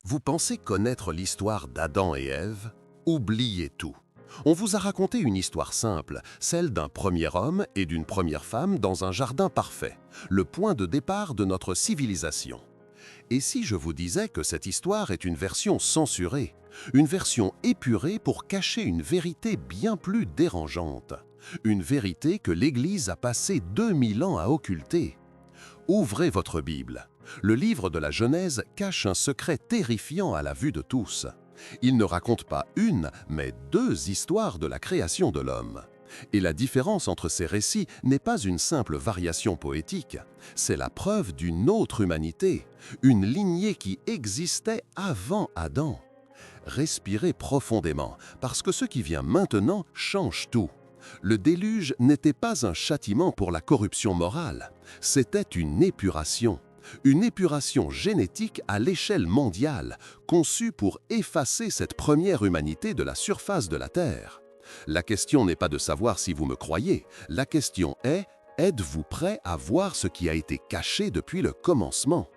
Vous pensez connaître l'histoire d'Adam et Ève? Oubliez tout. On vous a raconté une histoire simple, celle d'un premier homme et d'une première femme dans un jardin parfait, le point de départ de notre civilisation. Et si je vous disais que cette histoire est une version censurée, une version épurée pour cacher une vérité bien plus dérangeante, une vérité que l'Église a passé 2000 ans à occulter? Ouvrez votre Bible. Le livre de la Genèse cache un secret terrifiant à la vue de tous. Il ne raconte pas une, mais deux histoires de la création de l'homme. Et la différence entre ces récits n'est pas une simple variation poétique, c'est la preuve d'une autre humanité, une lignée qui existait avant Adam. Respirez profondément, parce que ce qui vient maintenant change tout. Le déluge n'était pas un châtiment pour la corruption morale, c'était une épuration génétique à l'échelle mondiale, conçue pour effacer cette première humanité de la surface de la Terre. La question n'est pas de savoir si vous me croyez, la question est, êtes-vous prêt à voir ce qui a été caché depuis le commencement?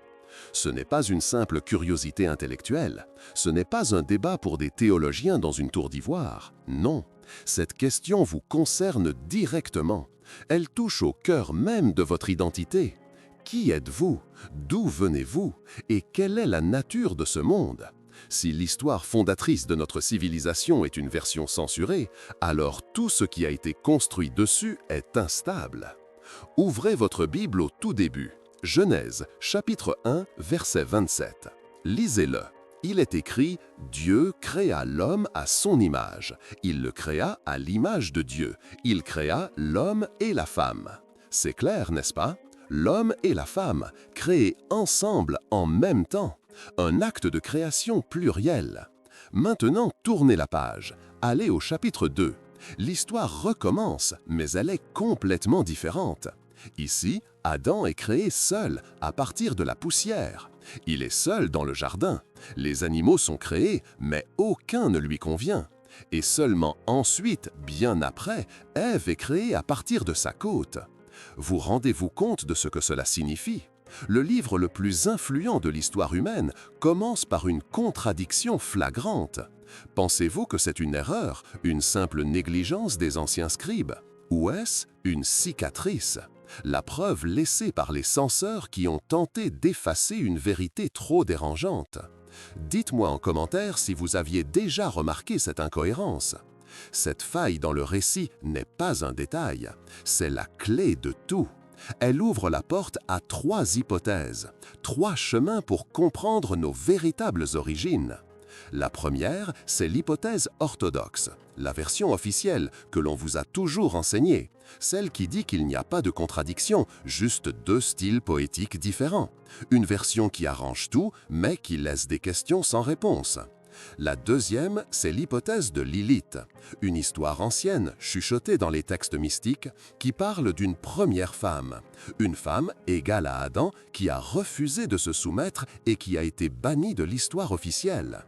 Ce n'est pas une simple curiosité intellectuelle, ce n'est pas un débat pour des théologiens dans une tour d'ivoire, non. Cette question vous concerne directement. Elle touche au cœur même de votre identité. Qui êtes-vous? D'où venez-vous? Et quelle est la nature de ce monde? Si l'histoire fondatrice de notre civilisation est une version censurée, alors tout ce qui a été construit dessus est instable. Ouvrez votre Bible au tout début. Genèse, chapitre 1, verset 27. Lisez-le. Il est écrit « Dieu créa l'homme à son image. Il le créa à l'image de Dieu. Il créa l'homme et la femme. » C'est clair, n'est-ce pas? L'homme et la femme, créés ensemble en même temps. Un acte de création pluriel. Maintenant, tournez la page. Allez au chapitre 2. L'histoire recommence, mais elle est complètement différente. Ici, Adam est créé seul, à partir de la poussière. Il est seul dans le jardin. Les animaux sont créés, mais aucun ne lui convient. Et seulement ensuite, bien après, Ève est créée à partir de sa côte. Vous rendez-vous compte de ce que cela signifie? Le livre le plus influent de l'histoire humaine commence par une contradiction flagrante. Pensez-vous que c'est une erreur, une simple négligence des anciens scribes? Ou est-ce une cicatrice? La preuve laissée par les censeurs qui ont tenté d'effacer une vérité trop dérangeante. Dites-moi en commentaire si vous aviez déjà remarqué cette incohérence. Cette faille dans le récit n'est pas un détail, c'est la clé de tout. Elle ouvre la porte à trois hypothèses, trois chemins pour comprendre nos véritables origines. La première, c'est l'hypothèse orthodoxe, la version officielle que l'on vous a toujours enseignée, celle qui dit qu'il n'y a pas de contradiction, juste deux styles poétiques différents. Une version qui arrange tout, mais qui laisse des questions sans réponse. La deuxième, c'est l'hypothèse de Lilith, une histoire ancienne, chuchotée dans les textes mystiques, qui parle d'une première femme, une femme égale à Adam qui a refusé de se soumettre et qui a été bannie de l'histoire officielle.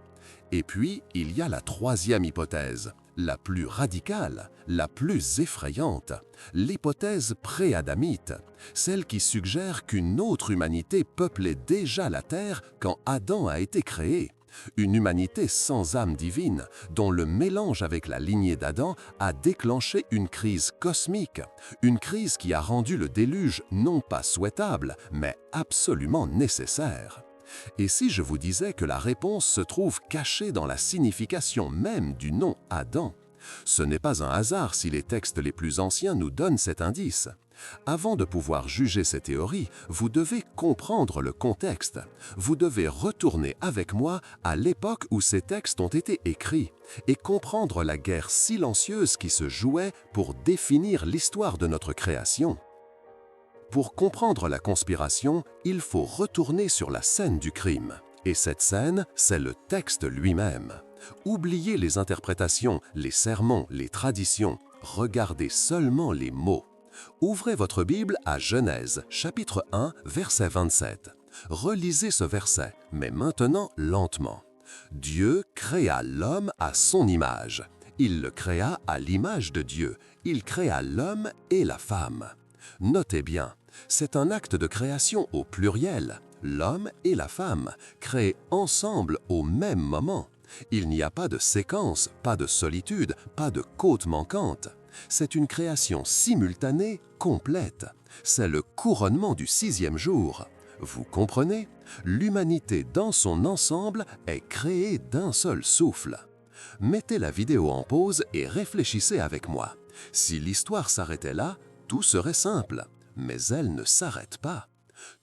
Et puis, il y a la troisième hypothèse, la plus radicale, la plus effrayante, l'hypothèse pré-adamite, celle qui suggère qu'une autre humanité peuplait déjà la Terre quand Adam a été créé. Une humanité sans âme divine, dont le mélange avec la lignée d'Adam a déclenché une crise cosmique, une crise qui a rendu le déluge non pas souhaitable, mais absolument nécessaire. Et si je vous disais que la réponse se trouve cachée dans la signification même du nom Adam? Ce n'est pas un hasard si les textes les plus anciens nous donnent cet indice. Avant de pouvoir juger ces théories, vous devez comprendre le contexte. Vous devez retourner avec moi à l'époque où ces textes ont été écrits et comprendre la guerre silencieuse qui se jouait pour définir l'histoire de notre création. Pour comprendre la conspiration, il faut retourner sur la scène du crime. Et cette scène, c'est le texte lui-même. Oubliez les interprétations, les sermons, les traditions. Regardez seulement les mots. Ouvrez votre Bible à Genèse, chapitre 1, verset 27. Relisez ce verset, mais maintenant lentement. Dieu créa l'homme à son image. Il le créa à l'image de Dieu. Il créa l'homme et la femme. Notez bien, c'est un acte de création au pluriel. L'homme et la femme, créés ensemble au même moment. Il n'y a pas de séquence, pas de solitude, pas de côte manquante. C'est une création simultanée, complète. C'est le couronnement du 6e jour. Vous comprenez? L'humanité dans son ensemble est créée d'un seul souffle. Mettez la vidéo en pause et réfléchissez avec moi. Si l'histoire s'arrêtait là, tout serait simple. Mais elle ne s'arrête pas.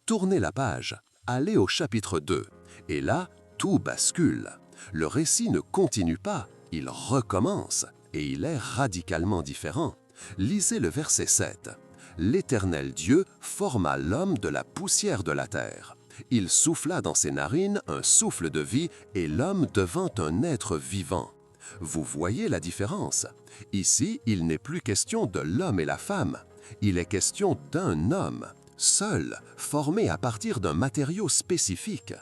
Tournez la page, allez au chapitre 2, et là, tout bascule. Le récit ne continue pas, il recommence, et il est radicalement différent. Lisez le verset 7. L'Éternel Dieu forma l'homme de la poussière de la terre. Il souffla dans ses narines un souffle de vie, et l'homme devint un être vivant. Vous voyez la différence? Ici, il n'est plus question de l'homme et la femme. Il est question d'un homme, seul, formé à partir d'un matériau spécifique.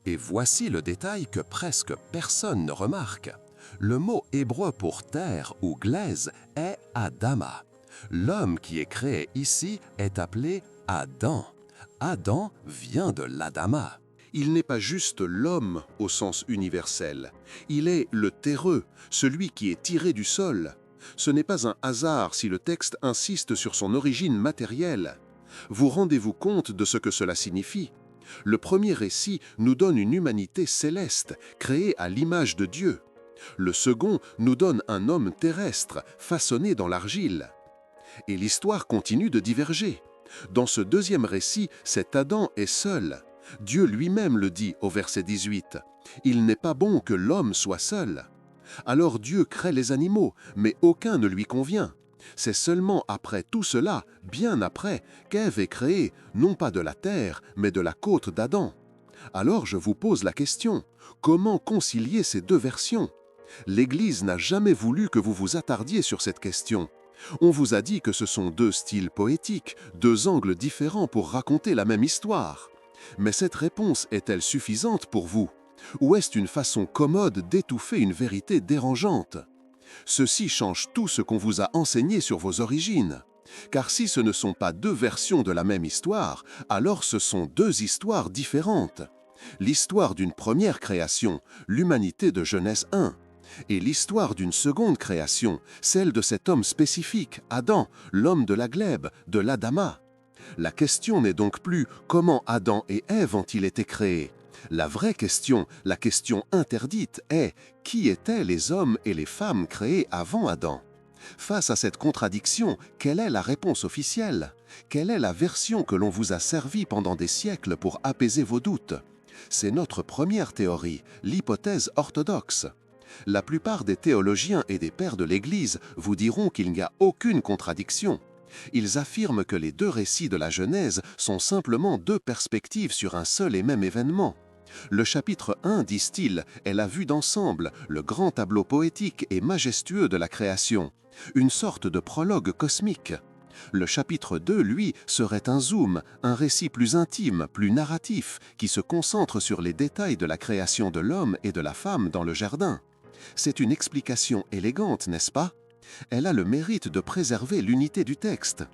Et voici le détail que presque personne ne remarque. Le mot hébreu pour terre ou glaise est Adama. L'homme qui est créé ici est appelé Adam. Adam vient de l'Adama. Il n'est pas juste l'homme au sens universel. Il est le terreux, celui qui est tiré du sol. Ce n'est pas un hasard si le texte insiste sur son origine matérielle. Vous rendez-vous compte de ce que cela signifie? Le premier récit nous donne une humanité céleste, créée à l'image de Dieu. Le second nous donne un homme terrestre, façonné dans l'argile. Et l'histoire continue de diverger. Dans ce deuxième récit, cet Adam est seul. Dieu lui-même le dit au verset 18. « Il n'est pas bon que l'homme soit seul. » Alors Dieu crée les animaux, mais aucun ne lui convient. C'est seulement après tout cela, bien après, qu'Ève est créée, non pas de la terre, mais de la côte d'Adam. Alors je vous pose la question, comment concilier ces deux versions? L'Église n'a jamais voulu que vous vous attardiez sur cette question. On vous a dit que ce sont deux styles poétiques, deux angles différents pour raconter la même histoire. Mais cette réponse est-elle suffisante pour vous? Ou est-ce une façon commode d'étouffer une vérité dérangeante? Ceci change tout ce qu'on vous a enseigné sur vos origines. Car si ce ne sont pas deux versions de la même histoire, alors ce sont deux histoires différentes. L'histoire d'une première création, l'humanité de Genèse 1, et l'histoire d'une seconde création, celle de cet homme spécifique, Adam, l'homme de la glèbe, de l'Adama. La question n'est donc plus comment Adam et Ève ont-ils été créés. La vraie question, la question interdite est qui étaient les hommes et les femmes créés avant Adam? Face à cette contradiction, quelle est la réponse officielle? Quelle est la version que l'on vous a servie pendant des siècles pour apaiser vos doutes? C'est notre première théorie, l'hypothèse orthodoxe. La plupart des théologiens et des pères de l'Église vous diront qu'il n'y a aucune contradiction. Ils affirment que les deux récits de la Genèse sont simplement deux perspectives sur un seul et même événement. Le chapitre 1, disent-ils, est la vue d'ensemble, le grand tableau poétique et majestueux de la création, une sorte de prologue cosmique. Le chapitre 2, lui, serait un zoom, un récit plus intime, plus narratif, qui se concentre sur les détails de la création de l'homme et de la femme dans le jardin. C'est une explication élégante, n'est-ce pas? Elle a le mérite de préserver l'unité du texte.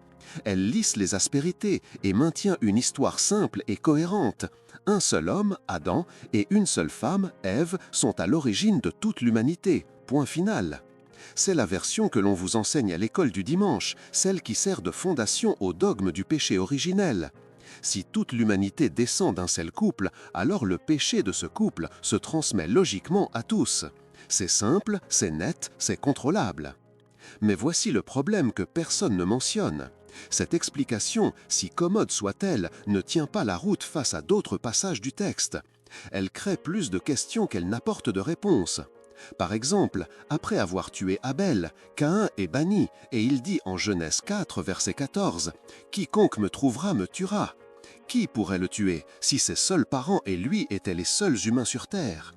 Elle lisse les aspérités et maintient une histoire simple et cohérente. Un seul homme, Adam, et une seule femme, Ève, sont à l'origine de toute l'humanité. Point final. C'est la version que l'on vous enseigne à l'école du dimanche, celle qui sert de fondation au dogme du péché originel. Si toute l'humanité descend d'un seul couple, alors le péché de ce couple se transmet logiquement à tous. C'est simple, c'est net, c'est contrôlable. Mais voici le problème que personne ne mentionne. Cette explication, si commode soit-elle, ne tient pas la route face à d'autres passages du texte. Elle crée plus de questions qu'elle n'apporte de réponses. Par exemple, après avoir tué Abel, Caïn est banni, et il dit en Genèse 4, verset 14, « Quiconque me trouvera me tuera ». Qui pourrait le tuer si ses seuls parents et lui étaient les seuls humains sur terre?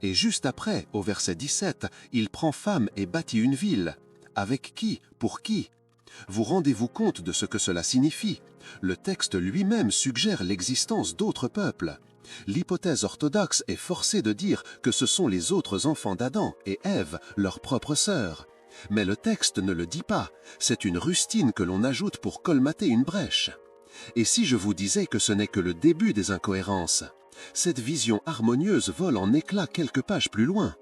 Et juste après, au verset 17, il prend femme et bâtit une ville. Avec qui? Pour qui? Vous rendez-vous compte de ce que cela signifie? Le texte lui-même suggère l'existence d'autres peuples. L'hypothèse orthodoxe est forcée de dire que ce sont les autres enfants d'Adam et Ève, leurs propres sœurs. Mais le texte ne le dit pas, c'est une rustine que l'on ajoute pour colmater une brèche. Et si je vous disais que ce n'est que le début des incohérences? Cette vision harmonieuse vole en éclats quelques pages plus loin.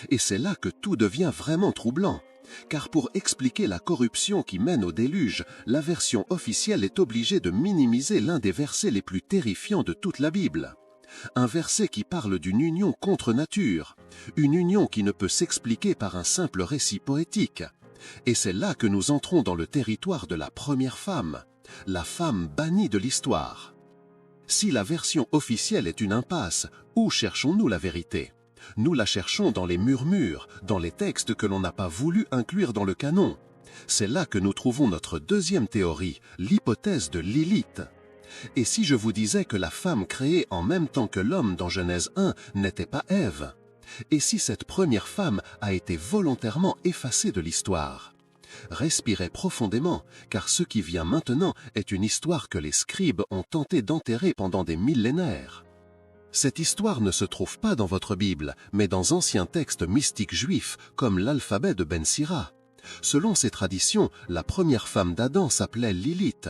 Et c'est là que tout devient vraiment troublant. Car pour expliquer la corruption qui mène au déluge, la version officielle est obligée de minimiser l'un des versets les plus terrifiants de toute la Bible. Un verset qui parle d'une union contre nature, une union qui ne peut s'expliquer par un simple récit poétique. Et c'est là que nous entrons dans le territoire de la première femme, la femme bannie de l'histoire. Si la version officielle est une impasse, où cherchons-nous la vérité? Nous la cherchons dans les murmures, dans les textes que l'on n'a pas voulu inclure dans le canon. C'est là que nous trouvons notre deuxième théorie, l'hypothèse de Lilith. Et si je vous disais que la femme créée en même temps que l'homme dans Genèse 1 n'était pas Ève? Et si cette première femme a été volontairement effacée de l'histoire? Respirez profondément, car ce qui vient maintenant est une histoire que les scribes ont tenté d'enterrer pendant des millénaires. Cette histoire ne se trouve pas dans votre Bible, mais dans anciens textes mystiques juifs, comme l'alphabet de Ben Sira. Selon ces traditions, la première femme d'Adam s'appelait Lilith.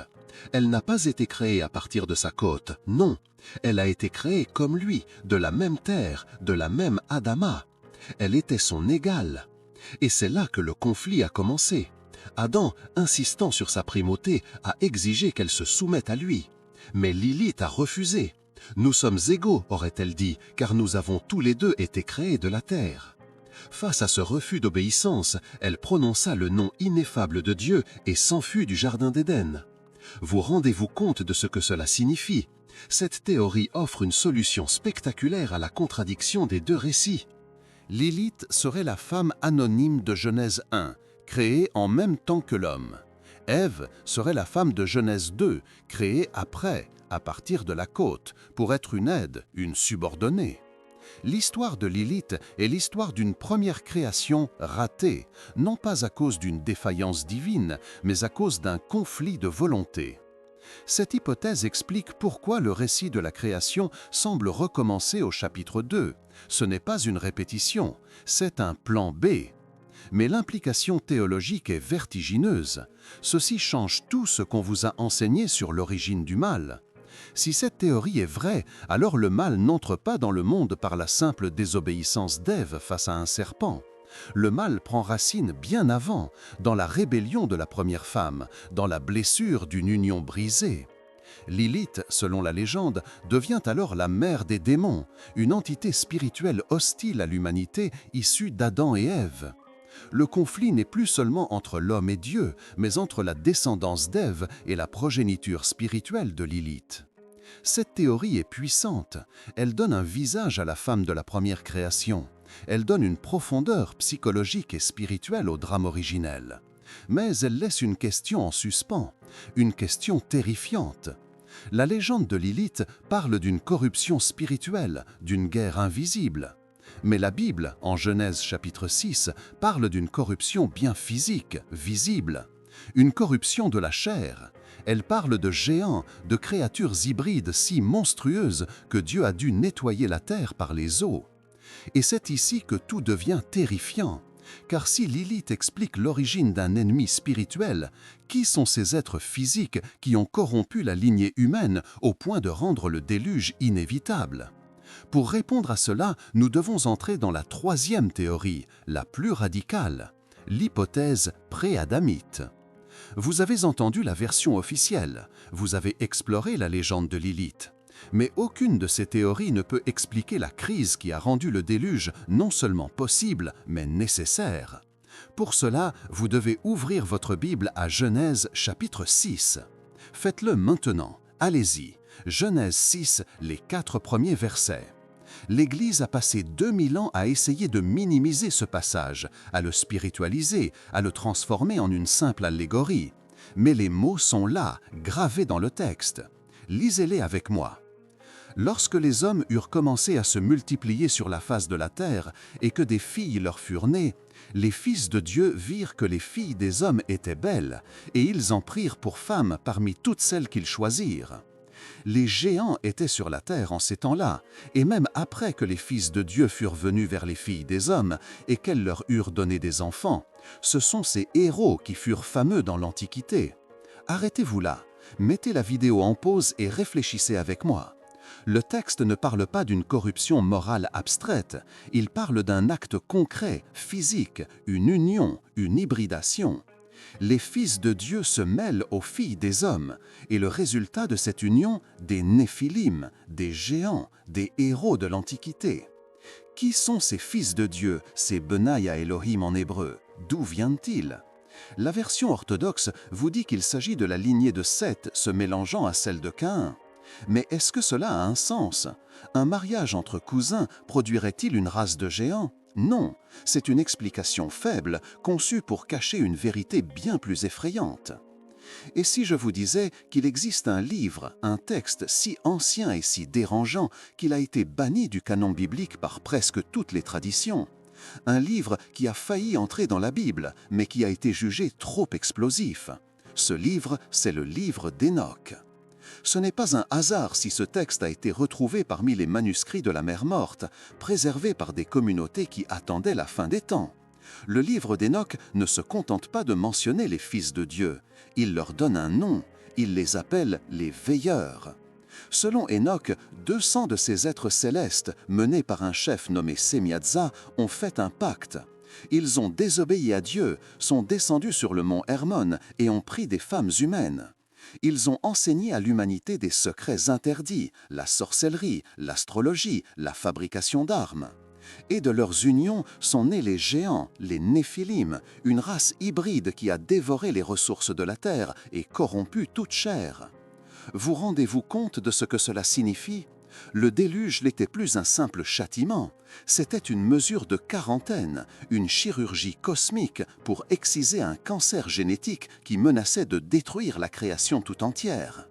Elle n'a pas été créée à partir de sa côte, non. Elle a été créée comme lui, de la même terre, de la même Adama. Elle était son égale. Et c'est là que le conflit a commencé. Adam, insistant sur sa primauté, a exigé qu'elle se soumette à lui. Mais Lilith a refusé. « Nous sommes égaux », aurait-elle dit, car nous avons tous les deux été créés de la terre. Face à ce refus d'obéissance, elle prononça le nom ineffable de Dieu et s'enfuit du jardin d'Éden. Vous rendez-vous compte de ce que cela signifie? Cette théorie offre une solution spectaculaire à la contradiction des deux récits. Lilith serait la femme anonyme de Genèse 1, créée en même temps que l'homme. Ève serait la femme de Genèse 2, créée après, à partir de la côte, pour être une aide, une subordonnée. L'histoire de Lilith est l'histoire d'une première création ratée, non pas à cause d'une défaillance divine, mais à cause d'un conflit de volonté. Cette hypothèse explique pourquoi le récit de la création semble recommencer au chapitre 2. Ce n'est pas une répétition, c'est un plan B. Mais l'implication théologique est vertigineuse. Ceci change tout ce qu'on vous a enseigné sur l'origine du mal. Si cette théorie est vraie, alors le mal n'entre pas dans le monde par la simple désobéissance d'Ève face à un serpent. Le mal prend racine bien avant, dans la rébellion de la première femme, dans la blessure d'une union brisée. Lilith, selon la légende, devient alors la mère des démons, une entité spirituelle hostile à l'humanité issue d'Adam et Ève. Le conflit n'est plus seulement entre l'homme et Dieu, mais entre la descendance d'Ève et la progéniture spirituelle de Lilith. Cette théorie est puissante. Elle donne un visage à la femme de la première création. Elle donne une profondeur psychologique et spirituelle au drame originel. Mais elle laisse une question en suspens, une question terrifiante. La légende de Lilith parle d'une corruption spirituelle, d'une guerre invisible. Mais la Bible, en Genèse chapitre 6, parle d'une corruption bien physique, visible. Une corruption de la chair. Elle parle de géants, de créatures hybrides si monstrueuses que Dieu a dû nettoyer la terre par les eaux. Et c'est ici que tout devient terrifiant. Car si Lilith explique l'origine d'un ennemi spirituel, qui sont ces êtres physiques qui ont corrompu la lignée humaine au point de rendre le déluge inévitable? Pour répondre à cela, nous devons entrer dans la troisième théorie, la plus radicale, l'hypothèse pré-adamite. Vous avez entendu la version officielle, vous avez exploré la légende de Lilith. Mais aucune de ces théories ne peut expliquer la crise qui a rendu le déluge non seulement possible, mais nécessaire. Pour cela, vous devez ouvrir votre Bible à Genèse chapitre 6. Faites-le maintenant, allez-y. Genèse 6, les 4 premiers versets. L'Église a passé 2000 ans à essayer de minimiser ce passage, à le spiritualiser, à le transformer en une simple allégorie. Mais les mots sont là, gravés dans le texte. Lisez-les avec moi. Lorsque les hommes eurent commencé à se multiplier sur la face de la terre et que des filles leur furent nées, les fils de Dieu virent que les filles des hommes étaient belles, et ils en prirent pour femmes parmi toutes celles qu'ils choisirent. Les géants étaient sur la terre en ces temps-là, et même après que les fils de Dieu furent venus vers les filles des hommes et qu'elles leur eurent donné des enfants, ce sont ces héros qui furent fameux dans l'Antiquité. Arrêtez-vous là. Mettez la vidéo en pause et réfléchissez avec moi. Le texte ne parle pas d'une corruption morale abstraite, il parle d'un acte concret, physique, une union, une hybridation. Les fils de Dieu se mêlent aux filles des hommes, et le résultat de cette union, des Néphilim, des géants, des héros de l'Antiquité. Qui sont ces fils de Dieu, ces Benaïa Elohim en hébreu? D'où viennent-ils? La version orthodoxe vous dit qu'il s'agit de la lignée de Seth se mélangeant à celle de Caïn. Mais est-ce que cela a un sens? Un mariage entre cousins produirait-il une race de géants? Non, c'est une explication faible, conçue pour cacher une vérité bien plus effrayante. Et si je vous disais qu'il existe un livre, un texte si ancien et si dérangeant qu'il a été banni du canon biblique par presque toutes les traditions? Un livre qui a failli entrer dans la Bible, mais qui a été jugé trop explosif. Ce livre, c'est le livre d'Hénoch. Ce n'est pas un hasard si ce texte a été retrouvé parmi les manuscrits de la Mer Morte, préservés par des communautés qui attendaient la fin des temps. Le livre d'Hénoch ne se contente pas de mentionner les fils de Dieu, il leur donne un nom, il les appelle les veilleurs. Selon Hénoch, 200 de ces êtres célestes, menés par un chef nommé Semiatza, ont fait un pacte. Ils ont désobéi à Dieu, sont descendus sur le mont Hermon et ont pris des femmes humaines. Ils ont enseigné à l'humanité des secrets interdits, la sorcellerie, l'astrologie, la fabrication d'armes. Et de leurs unions sont nés les géants, les Néphilim, une race hybride qui a dévoré les ressources de la terre et corrompu toute chair. Vous rendez-vous compte de ce que cela signifie? Le déluge n'était plus un simple châtiment, c'était une mesure de quarantaine, une chirurgie cosmique pour exciser un cancer génétique qui menaçait de détruire la création tout entière.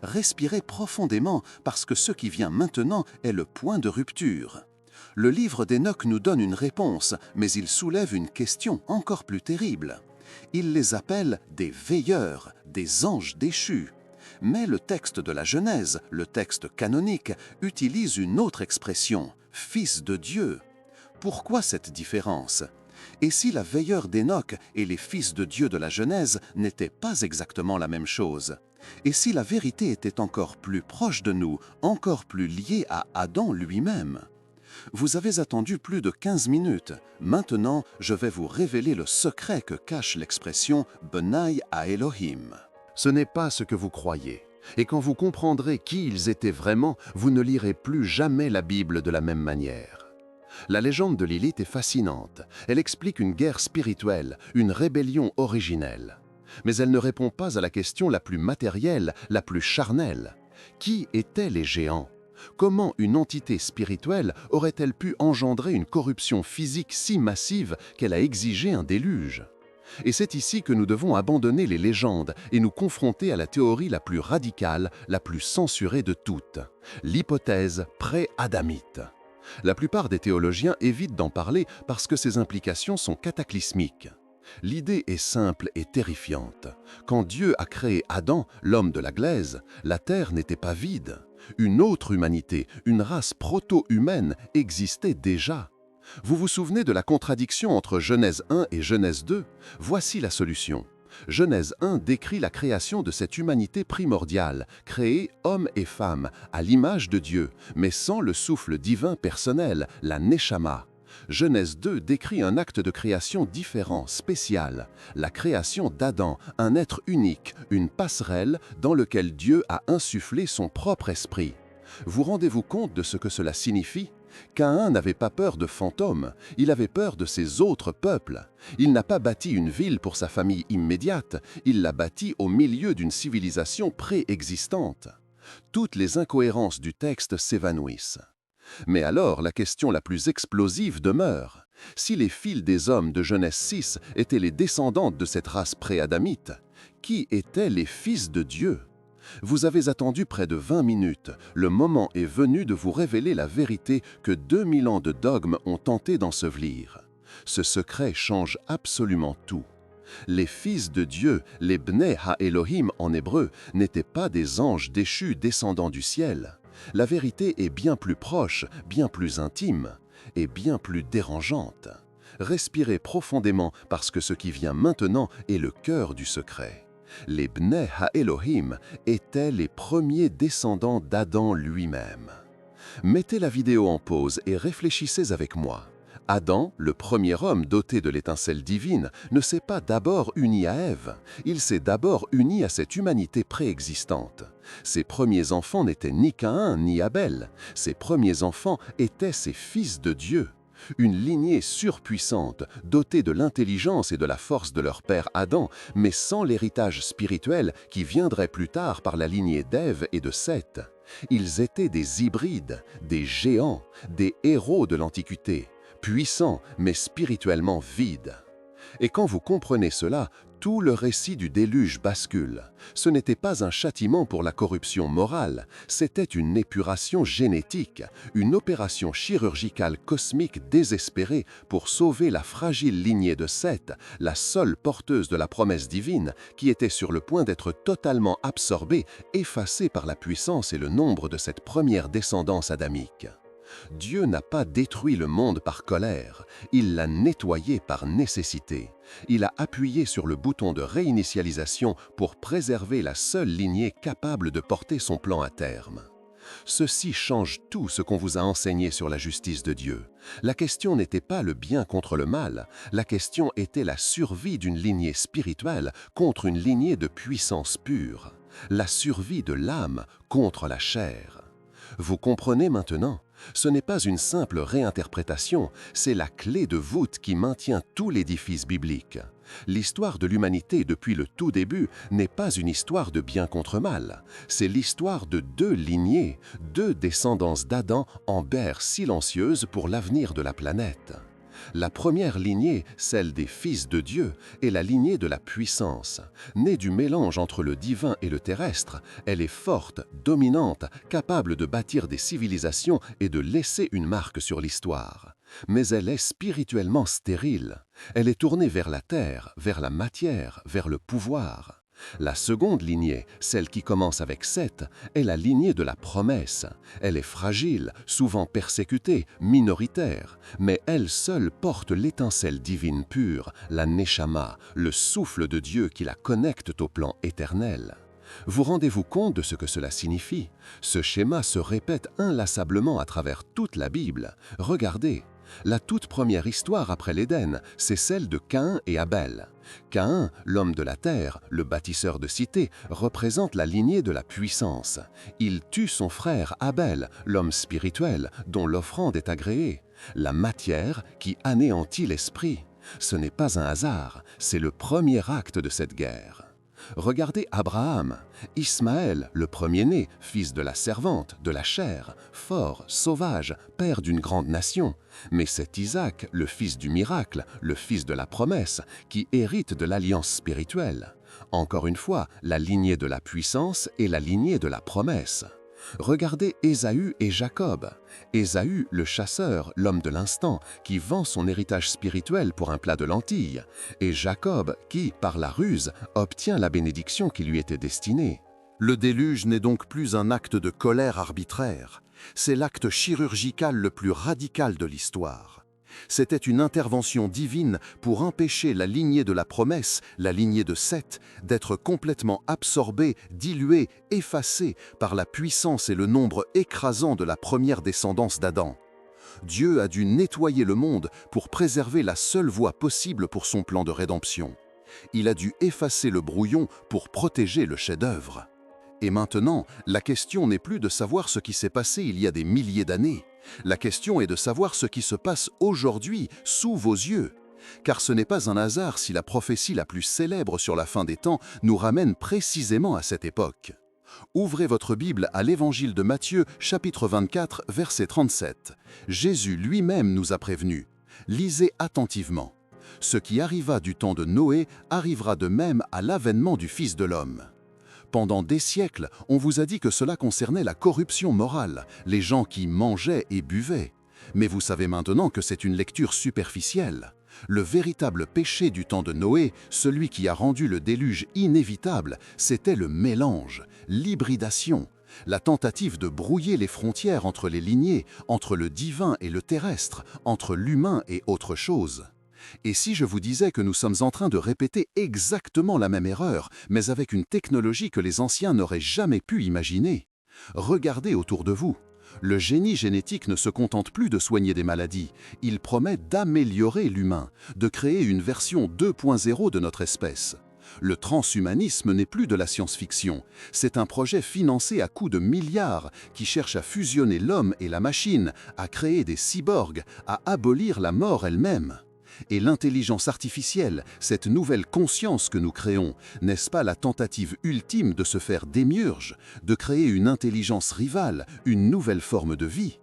Respirez profondément parce que ce qui vient maintenant est le point de rupture. Le livre d'Hénoch nous donne une réponse, mais il soulève une question encore plus terrible. Il les appelle des veilleurs, des anges déchus. Mais le texte de la Genèse, le texte canonique, utilise une autre expression, « fils de Dieu ». Pourquoi cette différence? Et si la veilleure d'Hénoch et les fils de Dieu de la Genèse n'étaient pas exactement la même chose? Et si la vérité était encore plus proche de nous, encore plus liée à Adam lui-même? Vous avez attendu plus de 15 minutes. Maintenant, je vais vous révéler le secret que cache l'expression « Benaï à Elohim ». Ce n'est pas ce que vous croyez. Et quand vous comprendrez qui ils étaient vraiment, vous ne lirez plus jamais la Bible de la même manière. La légende de Lilith est fascinante. Elle explique une guerre spirituelle, une rébellion originelle. Mais elle ne répond pas à la question la plus matérielle, la plus charnelle. Qui étaient les géants? Comment une entité spirituelle aurait-elle pu engendrer une corruption physique si massive qu'elle a exigé un déluge? Et c'est ici que nous devons abandonner les légendes et nous confronter à la théorie la plus radicale, la plus censurée de toutes, l'hypothèse pré-adamite. La plupart des théologiens évitent d'en parler parce que ses implications sont cataclysmiques. L'idée est simple et terrifiante. Quand Dieu a créé Adam, l'homme de la glaise, la terre n'était pas vide. Une autre humanité, une race proto-humaine existait déjà. Vous vous souvenez de la contradiction entre Genèse 1 et Genèse 2? Voici la solution. Genèse 1 décrit la création de cette humanité primordiale, créée homme et femme, à l'image de Dieu, mais sans le souffle divin personnel, la Neshama. Genèse 2 décrit un acte de création différent, spécial, la création d'Adam, un être unique, une passerelle dans lequel Dieu a insufflé son propre esprit. Vous rendez-vous compte de ce que cela signifie? Caïn n'avait pas peur de fantômes, il avait peur de ses autres peuples. Il n'a pas bâti une ville pour sa famille immédiate, il l'a bâtie au milieu d'une civilisation préexistante. Toutes les incohérences du texte s'évanouissent. Mais alors, la question la plus explosive demeure. Si les fils des hommes de Genèse 6 étaient les descendantes de cette race pré-adamite, qui étaient les fils de Dieu? Vous avez attendu près de 20 minutes. Le moment est venu de vous révéler la vérité que 2000 ans de dogmes ont tenté d'ensevelir. Ce secret change absolument tout. Les fils de Dieu, les Bnei Ha-Elohim en hébreu, n'étaient pas des anges déchus descendant du ciel. La vérité est bien plus proche, bien plus intime et bien plus dérangeante. Respirez profondément parce que ce qui vient maintenant est le cœur du secret. Les Bnei Ha-Elohim étaient les premiers descendants d'Adam lui-même. Mettez la vidéo en pause et réfléchissez avec moi. Adam, le premier homme doté de l'étincelle divine, ne s'est pas d'abord uni à Ève, il s'est d'abord uni à cette humanité préexistante. Ses premiers enfants n'étaient ni Caïn ni Abel, ses premiers enfants étaient ses fils de Dieu. Une lignée surpuissante, dotée de l'intelligence et de la force de leur père Adam, mais sans l'héritage spirituel qui viendrait plus tard par la lignée d'Ève et de Seth. Ils étaient des hybrides, des géants, des héros de l'Antiquité, puissants mais spirituellement vides. Et quand vous comprenez cela, tout le récit du déluge bascule. Ce n'était pas un châtiment pour la corruption morale, c'était une épuration génétique, une opération chirurgicale cosmique désespérée pour sauver la fragile lignée de Seth, la seule porteuse de la promesse divine, qui était sur le point d'être totalement absorbée, effacée par la puissance et le nombre de cette première descendance adamique. Dieu n'a pas détruit le monde par colère, il l'a nettoyé par nécessité. Il a appuyé sur le bouton de réinitialisation pour préserver la seule lignée capable de porter son plan à terme. Ceci change tout ce qu'on vous a enseigné sur la justice de Dieu. La question n'était pas le bien contre le mal, la question était la survie d'une lignée spirituelle contre une lignée de puissance pure, la survie de l'âme contre la chair. Vous comprenez maintenant? Ce n'est pas une simple réinterprétation, c'est la clé de voûte qui maintient tout l'édifice biblique. L'histoire de l'humanité depuis le tout début n'est pas une histoire de bien contre mal, c'est l'histoire de deux lignées, deux descendances d'Adam en berre silencieuse pour l'avenir de la planète. La première lignée, celle des fils de Dieu, est la lignée de la puissance. Née du mélange entre le divin et le terrestre, elle est forte, dominante, capable de bâtir des civilisations et de laisser une marque sur l'histoire. Mais elle est spirituellement stérile. Elle est tournée vers la terre, vers la matière, vers le pouvoir. La seconde lignée, celle qui commence avec Seth, est la lignée de la promesse. Elle est fragile, souvent persécutée, minoritaire, mais elle seule porte l'étincelle divine pure, la Neshama, le souffle de Dieu qui la connecte au plan éternel. Vous rendez-vous compte de ce que cela signifie? Ce schéma se répète inlassablement à travers toute la Bible. Regardez. La toute première histoire après l'Éden, c'est celle de Caïn et Abel. Caïn, l'homme de la terre, le bâtisseur de cités, représente la lignée de la puissance. Il tue son frère Abel, l'homme spirituel, dont l'offrande est agréée. La matière qui anéantit l'esprit. Ce n'est pas un hasard, c'est le premier acte de cette guerre. Regardez Abraham, Ismaël, le premier-né, fils de la servante, de la chair, fort, sauvage, père d'une grande nation. Mais c'est Isaac, le fils du miracle, le fils de la promesse, qui hérite de l'alliance spirituelle. Encore une fois, la lignée de la puissance et la lignée de la promesse. Regardez Ésaü et Jacob. Ésaü, le chasseur, l'homme de l'instant, qui vend son héritage spirituel pour un plat de lentilles, et Jacob qui, par la ruse, obtient la bénédiction qui lui était destinée. Le déluge n'est donc plus un acte de colère arbitraire, c'est l'acte chirurgical le plus radical de l'histoire. C'était une intervention divine pour empêcher la lignée de la promesse, la lignée de Seth, d'être complètement absorbée, diluée, effacée par la puissance et le nombre écrasant de la première descendance d'Adam. Dieu a dû nettoyer le monde pour préserver la seule voie possible pour son plan de rédemption. Il a dû effacer le brouillon pour protéger le chef-d'œuvre. Et maintenant, la question n'est plus de savoir ce qui s'est passé il y a des milliers d'années. La question est de savoir ce qui se passe aujourd'hui, sous vos yeux. Car ce n'est pas un hasard si la prophétie la plus célèbre sur la fin des temps nous ramène précisément à cette époque. Ouvrez votre Bible à l'Évangile de Matthieu, chapitre 24, verset 37. Jésus lui-même nous a prévenus. Lisez attentivement. Ce qui arriva du temps de Noé arrivera de même à l'avènement du Fils de l'homme. Pendant des siècles, on vous a dit que cela concernait la corruption morale, les gens qui mangeaient et buvaient. Mais vous savez maintenant que c'est une lecture superficielle. Le véritable péché du temps de Noé, celui qui a rendu le déluge inévitable, c'était le mélange, l'hybridation, la tentative de brouiller les frontières entre les lignées, entre le divin et le terrestre, entre l'humain et autre chose. Et si je vous disais que nous sommes en train de répéter exactement la même erreur, mais avec une technologie que les anciens n'auraient jamais pu imaginer? Regardez autour de vous. Le génie génétique ne se contente plus de soigner des maladies, il promet d'améliorer l'humain, de créer une version 2.0 de notre espèce. Le transhumanisme n'est plus de la science-fiction, c'est un projet financé à coups de milliards qui cherche à fusionner l'homme et la machine, à créer des cyborgs, à abolir la mort elle-même. Et l'intelligence artificielle, cette nouvelle conscience que nous créons, n'est-ce pas la tentative ultime de se faire démiurge, de créer une intelligence rivale, une nouvelle forme de vie?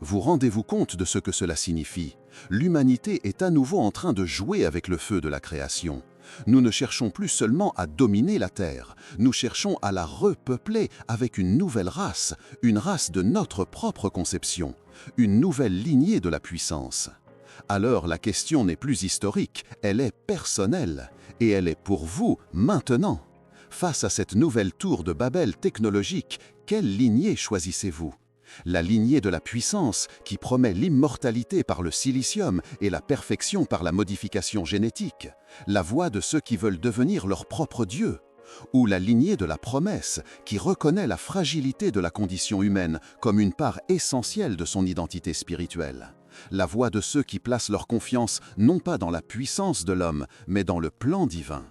Vous rendez-vous compte de ce que cela signifie? L'humanité est à nouveau en train de jouer avec le feu de la création. Nous ne cherchons plus seulement à dominer la Terre, nous cherchons à la repeupler avec une nouvelle race, une race de notre propre conception, une nouvelle lignée de la puissance. Alors la question n'est plus historique, elle est personnelle, et elle est pour vous maintenant. Face à cette nouvelle tour de Babel technologique, quelle lignée choisissez-vous? La lignée de la puissance qui promet l'immortalité par le silicium et la perfection par la modification génétique, la voie de ceux qui veulent devenir leur propre Dieu, ou la lignée de la promesse qui reconnaît la fragilité de la condition humaine comme une part essentielle de son identité spirituelle. La voie de ceux qui placent leur confiance non pas dans la puissance de l'homme, mais dans le plan divin.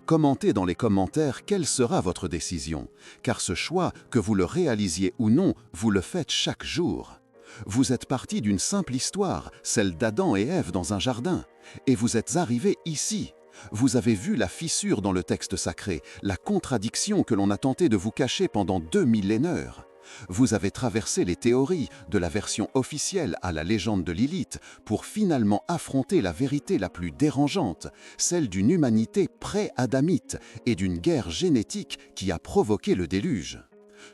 Commentez dans les commentaires quelle sera votre décision, car ce choix, que vous le réalisiez ou non, vous le faites chaque jour. Vous êtes parti d'une simple histoire, celle d'Adam et Ève dans un jardin, et vous êtes arrivé ici. Vous avez vu la fissure dans le texte sacré, la contradiction que l'on a tenté de vous cacher pendant 2 millénaires. Vous avez traversé les théories, de la version officielle à la légende de Lilith, pour finalement affronter la vérité la plus dérangeante, celle d'une humanité pré-adamite et d'une guerre génétique qui a provoqué le déluge.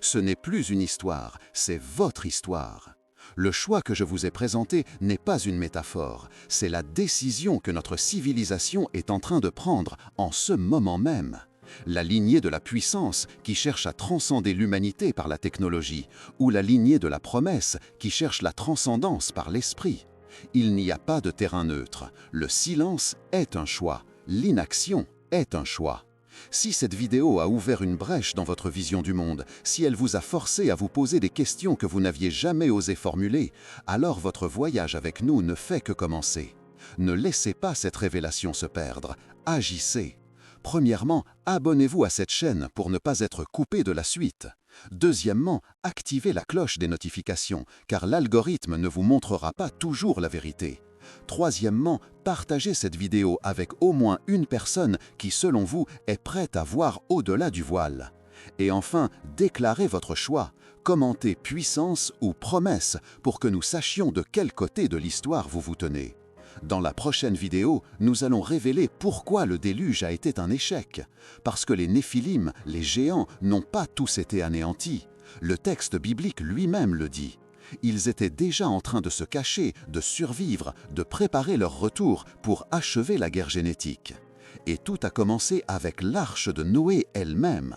Ce n'est plus une histoire, c'est votre histoire. Le choix que je vous ai présenté n'est pas une métaphore, c'est la décision que notre civilisation est en train de prendre en ce moment même. La lignée de la puissance qui cherche à transcender l'humanité par la technologie, ou la lignée de la promesse qui cherche la transcendance par l'esprit. Il n'y a pas de terrain neutre. Le silence est un choix. L'inaction est un choix. Si cette vidéo a ouvert une brèche dans votre vision du monde, si elle vous a forcé à vous poser des questions que vous n'aviez jamais osé formuler, alors votre voyage avec nous ne fait que commencer. Ne laissez pas cette révélation se perdre. Agissez. Premièrement, abonnez-vous à cette chaîne pour ne pas être coupé de la suite. Deuxièmement, activez la cloche des notifications, car l'algorithme ne vous montrera pas toujours la vérité. Troisièmement, partagez cette vidéo avec au moins une personne qui, selon vous, est prête à voir au-delà du voile. Et enfin, déclarez votre choix. Commentez puissance ou promesse pour que nous sachions de quel côté de l'histoire vous vous tenez. Dans la prochaine vidéo, nous allons révéler pourquoi le déluge a été un échec. Parce que les Néphilim, les géants, n'ont pas tous été anéantis. Le texte biblique lui-même le dit. Ils étaient déjà en train de se cacher, de survivre, de préparer leur retour pour achever la guerre génétique. Et tout a commencé avec l'arche de Noé elle-même.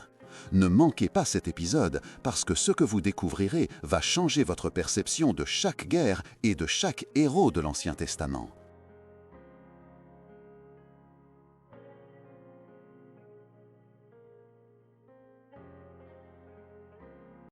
Ne manquez pas cet épisode parce que ce que vous découvrirez va changer votre perception de chaque guerre et de chaque héros de l'Ancien Testament.